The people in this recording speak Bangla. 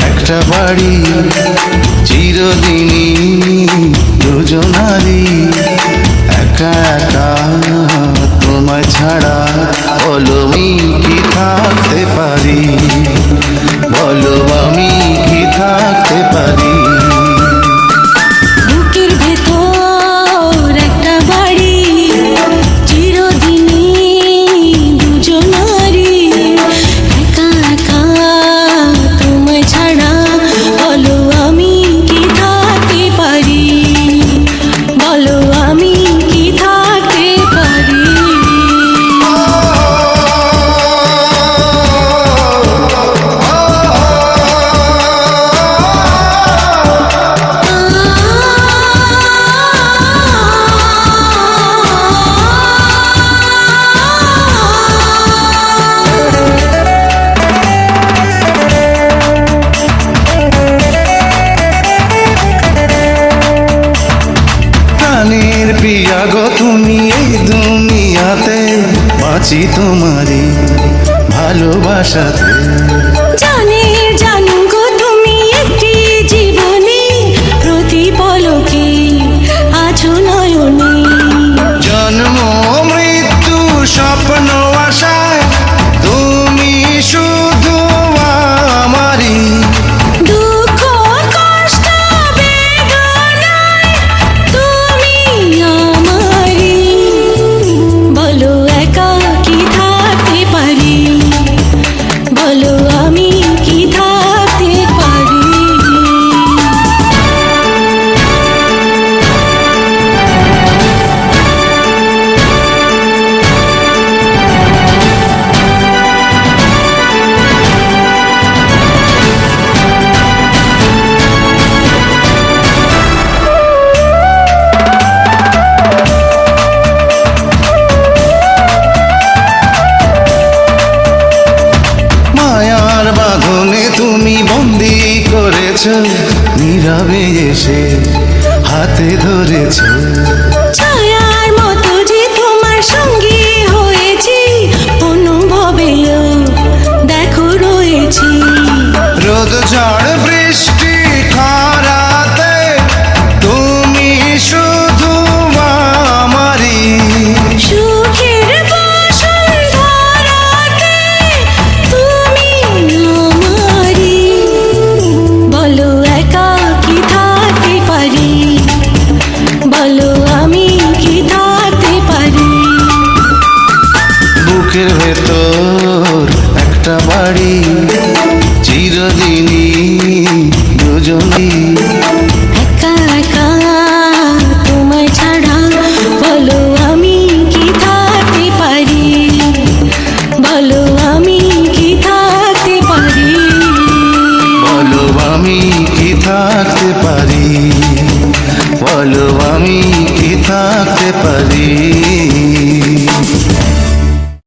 একটা বাড়ি চিরদিনই দুজনারই, একা একা তোমায় ছাড়া বলো আমি কি থাকতে পারি, বলো আমি কি থাকতে পারি। বুকের ভেতর একটা বাড়ি চিরদিনই দুজনারই, একা একা তোমায় ছাড়া বলো আমি কি থাকতে পারি, বলো আমি কি থাকতে পারি। প্রাণের প্রিয়া গো তুমি এই দুনিয়াতে, বাঁচি তোমারই ভালোবাসাতে। জানে জানো গো তুমি একটি জীবনে, প্রতি পলকে আছো নয়নে। জন্ম মৃত্যু স্বপ্ন আশায় তুমি শুধু আমারই, দুঃখ কষ্ট বেদনায় তুমি আমারই, বলো একা কি থাকতে পারি, বলো আমি কি থাকতে পারি। মায়ার বাঁধনে তুমি বন্দি করেছ, নীরবে এসে হাতে ধরেছ। ছায়ার মতো যে তোমার সঙ্গী হয়েছি, অনুভবেও দেখো রয়েছি। রোদ ঝড় বৃষ্টি খরাতে তুমি শুধু আমারই, সুখের বসুন্ধরাতে তুমি আমারই, বলো একা কি থাকতে পারি, বলো আমি কি থাকতে পারি। বুকের ভেতর একটা বাড়ি চিরদিনই দুজনই, একা একা তোমায় ছাড়া বলো আমি কি থাকতে পারি, বলো আমি কি থাকতে পারি। বলো আমি কি থাকতে পারি, বলো আমি কি থাকতে পারি।